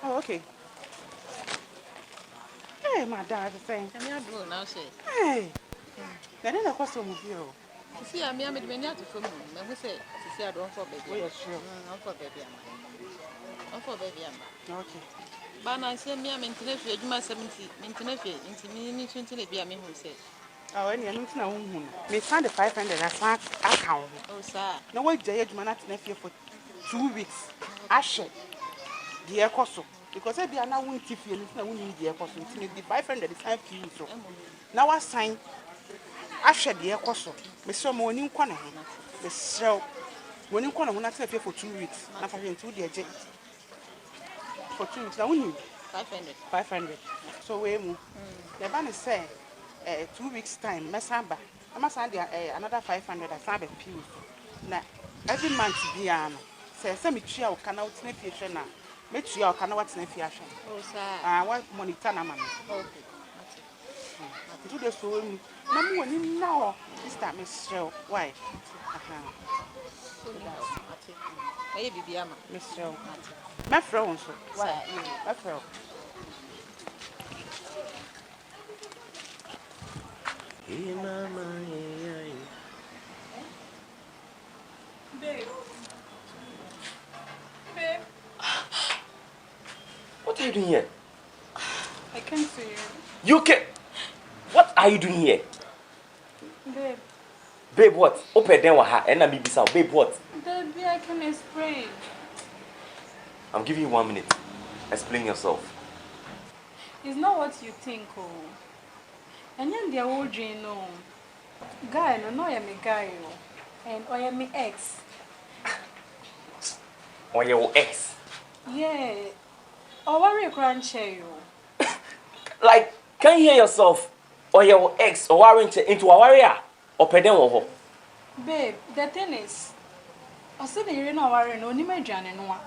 Oh, okay. Hey, my dad is saying. Can you do now, say? Hey. Then I cost some of you. See, I'm here with many to film. Let me say, see, I don't for baby. Oh, yes, sure. Not for baby. Not for baby. Okay. But I say, me, I'm in Tenefia, you must 70, in Tenefia, into me, 20 be a me who say. Oh, and you're not now. Me send the 500 as I account. Oh, sir. No way, Jay, man, at Nephew for 2 weeks. I share the air cost. Because I be an hour if you need the air cost. The 500 is time for you. So now I sign. I share the air cost. Mr. Morning Corner. The show. When you come, I'm not here for 2 weeks. I'm having 2 days for 2 weeks. Now we need 500. 500. So we move. The banner say 2 weeks time. Masamba. I must send another 500. I send a few. Now every month be say me tree or can out in a now. Me tree or can what's in a fiashan. Oh, sir. What money tana man. Okay. Do the so no one now. This time is show. Why? Maybe be a man. Mr. My friend, so Why? my friend. Babe. Babe. What are you doing here? I can't see you. You can. What are you doing here? Babe. Babe, what? Open them with her and I'm be sound. Babe, what? Baby, I can explain. I'm giving you 1 minute. Explain yourself. It's not what you think, oh. And then the old dream, no. Guy, no, I am a guy, oh. And I am my ex. Or your ex. Yeah. Oh, what are you crying, you? Like, can you hear yourself? Or your ex or warrant into a warrior? Or pay them over? Babe, the thing is, I said you're not worrying, no, you may join in one.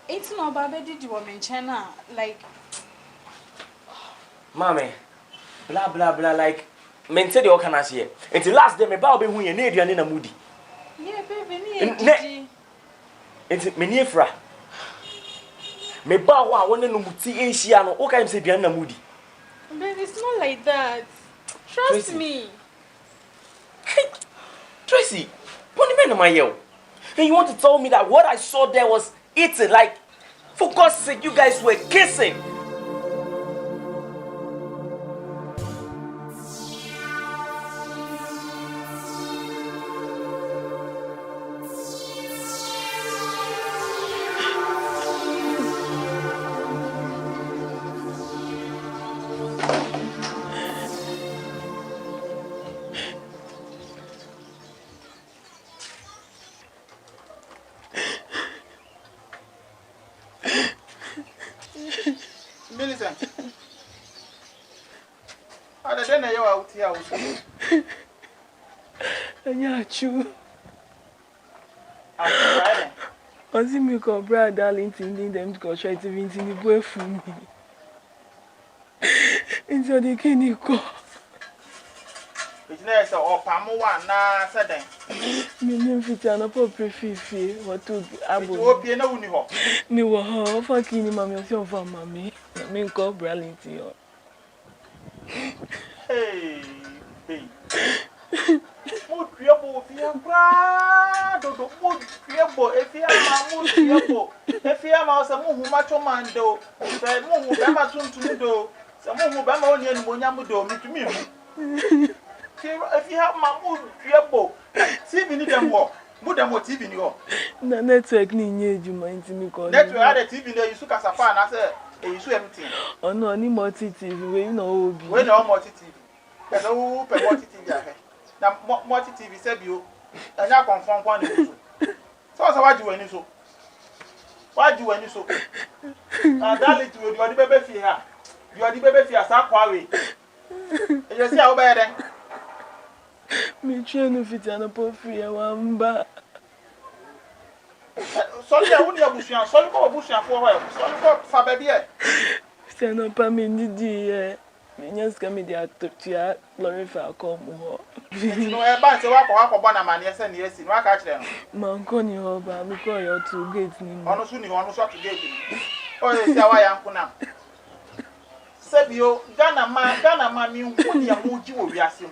It's no baby, did you want me China? Like, Mommy, blah blah blah, like, maintain the organize here. Until last day, my baby who you need you in a moody. yeah, baby, It's me near fra. Me ba wa won no muti Asia no o kai say bian na moody. baby, it's not like that. Trust me. Hey, Tracy, what do you mean, my yo? And you want to tell me that what I saw there was eating? Like, for God's sake, you guys were kissing. Millicent. I don't know you out here. Yeah, true. I'm Friday. I see me call brother Darlington, them to go try to win the boy for me. Into the clinical. It's nice or Pamuan, na said. Me name fit an upper prefifi, what to I will be no new. me were her fucking mammy of your mammy. I mean, call Darlington. Hey, hey. Mood crable if you are proud of the mood crable if you are mood crable. If you are mouse, a move macho man do, if I move Bama to do, some move Bama only and Monyamudo, me to me. If you have my mood crable, see me need them more. Mood and what TV you. The network need you mind me call. That's why the TV there you took as a fan, I said, you show everything. Oh no, any more TV, we know. When no more TV. Hello, per more TV. Now, more TV said you, and now confirm one. So, what do you any so? Why do you any so? Darling, you are the baby here. You are the baby here, Sakwawi. You see how bad then? Me train to fit an upper free one bar. Sorry, I wouldn't have bush and sorry for bush and for her. Sorry for baby. Stand up, I mean, the Menyas Camedia to Tia, Glorify Como. No, a bunch of walk on a man, yes, and yes, in my catch them. Manconi, Hoba, because you're too great. Honestly, almost up to date. Oh, yes, how I am now. Sabio, Ghana man, me would be a moody will be asking.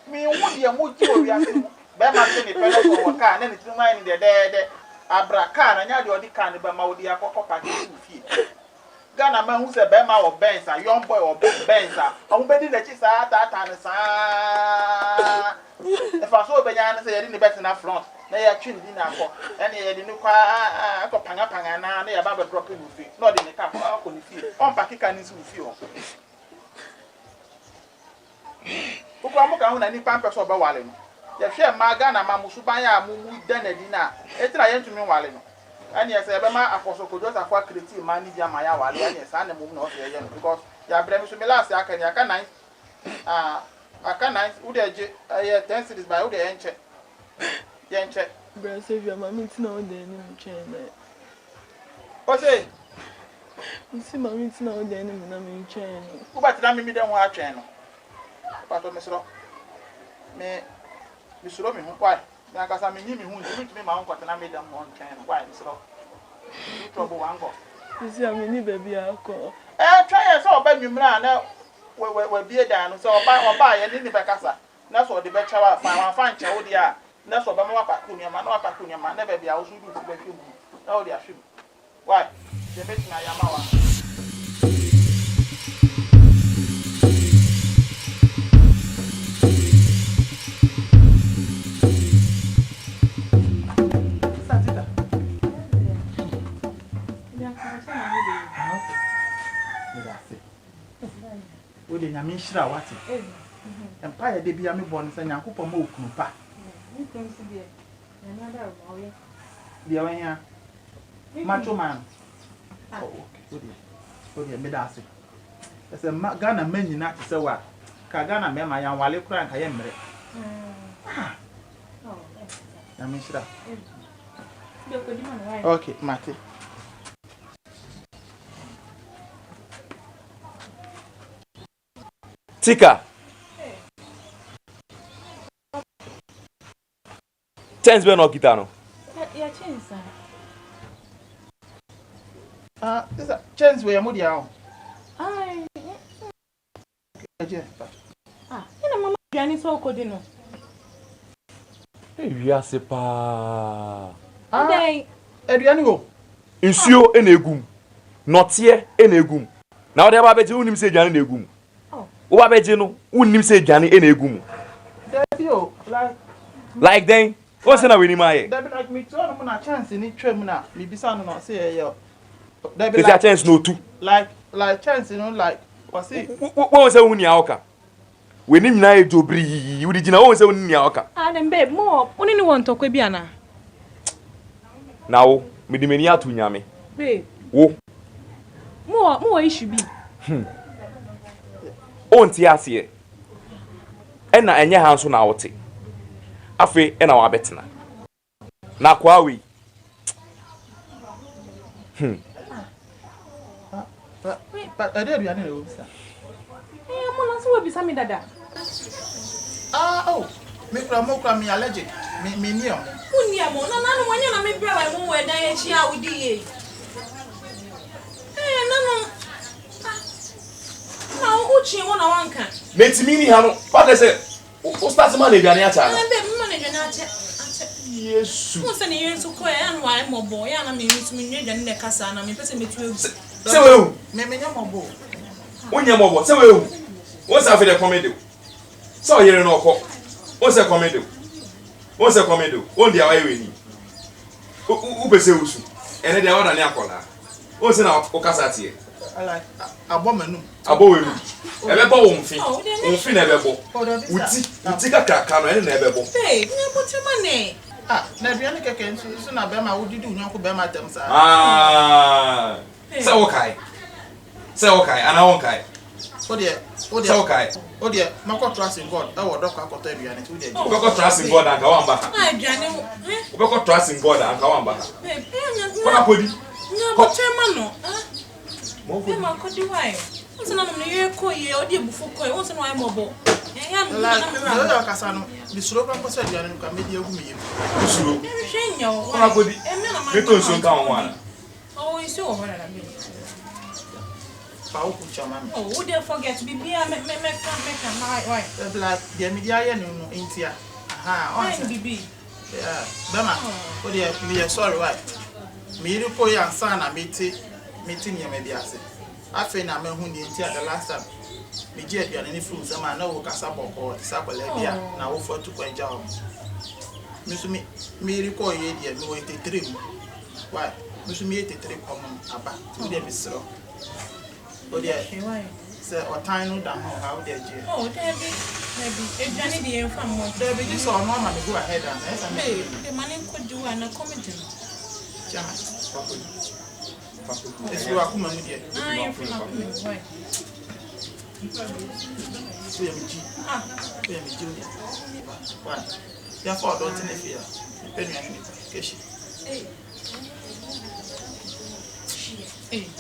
Me would be a moody will be asking. Bema send a fellow for a car, and it's reminding the dead Abracan, and you are the kind of Maudia Cocopa fee. Ghana man who's a Bema or Benza, young boy or Benza, I'm betting that she's at that time. If I saw Benyan say I didn't bet in that front, they are tuned in our for any didn't quite panga, they are about dropping with feet, not in the car, how could you feel? On Pakikan is with you. Ukamuka, any pampers or Bawalin. The share Magana Mamusubaya, Mumu, Denedina, Etra to me Walino. And yes, Ebema Apostle could just afford creative money via my hour, yes, and the movement of the end because you are Bremis Milas, I can I can't would I 10 cities by would the enche. Brasave your mammy to know the enemy chain. What's it? You see, mammy to know the enemy, I mean, chain. Who but I mean, don't watch channel. But Miss Rock, me, Miss Robin, why? Because I mean, who is me my uncle and I made them one channel. Why, Miss Rock? You trouble uncle. You see, I mean, baby, I'll call. Try us all by me now. We be down, so buy and in the Bacassa. That's what the better fine Chaudia. That's what Bama Pacunia, Manoa Pacunia, man, never be out to do for you. No, they are shoot. Why? They make my Yamawa. We didn't mean shra what it. Empire de be a me born, and Yankupa Mokupa. You can see another boy. The way here, macho man. Oh, okay, good. Medasi. As a Ghana men, not so what. Kagana, Mamma, and Wally Crank, I am. I mean, shra. Okay, Matty. Tika. Chance be no kitano. Yeah, chance. This a chance we are mudia. Aye. You know, Mama, Granny so could no. We are sepa. Adriano. Insio enegum. Not here enegum. Now they are unim say Jan enegum. Who are no unim say Johnny enegum. Like then, what's in a winning my? That be like me too. I'm not chance in it. Tremina, me be sound not say yo. That be like chance no too. Like chance, you know, like what's it? What was a unia? When him na to breathe, you did not always say unia. Ah, then babe, more. Only one talk with Biana. Now, me the mania to nyame. Babe. Oh. More it should be. On tiasie. Ena enye hanso na wote. Afi ena wa betina. Na kwa we. But I did you know, sir. Eh, Mona so be sami dada. Oh. Me from me allergic. Me near. Unia mo na no wanya na me bra wa mo we dan e chia udi ye. No. Now, Uchi won a wanka. Metimini hano. What is it? O start man e biane acha. Yesu. Mo se ne yensu ko e an wa mo boy ya na me mitumi nwe dwane ne kasa na me pese metu egu. Se we hu. Me nya mo bo. Wonya mo bo. Se we hu. Won sa fe de comedy. Se o yere no ko. Won se comedy. Won se comedy. Won dia wa ewe ni. U pese usu. Ene dia wa na ne akola. Won se na o kasa tie. Like abomanu. Abowenu. Ebebo wo mfi. Mfi na ebebo. Uti kakaka no ene na ebebo. Hey, nya botema ne. Na biane keke nso na be ma wodidi unyanko be ma tem sa. Se wo kai ana won kai. O de mako trust in God. Wo do kwa akota biane ti wo de. Wo ko trust in God anka wamba. Biane wo. Wo ko trust in God anka wamba. Hey, nya. Ko na podi. Nya botema no. Mo ko di why? What's an amount of coy or dear before coy? What's an eye mobile? I am la Casano, the slope of Costa and Camedia with me. Slow. everything. Ona go di. Beto nso nka ho ana. Oh, it's so hard. Pau Chaman. Oh, would you forget to be beer? Make my The black, the media, no, India. Aha, on BB. Yeah, Bema, what do you are sorry, why? Me, you call your son, I meeting you, maybe I say. I think I'm who the last time. Me, jet, you any fruits, and I know Casabo or Sapalabia, now for 2 job. Miss me, recall ye, dear, no 83. Why? Miss me 83 common about 2 days, so. Oh, dear, sir, or time down how dear. Oh, Debbie, if Johnny dear from more. Debbie, you saw Mama go ahead and the money could do and a comedy. If you are coming here, I am from why? Junior. Why? Therefore, don't interfere. Depending on education.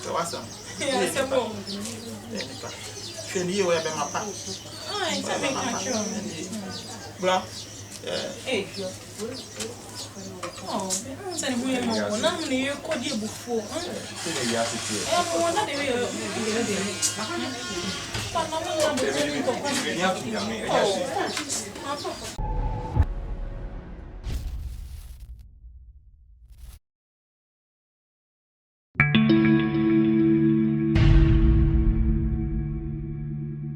So, what's up? Yes, I'm wrong. Can you wear my papa? I'm Bro, hey. Oh, I'm saying we are more. Now, you could you before. I'm one of the way.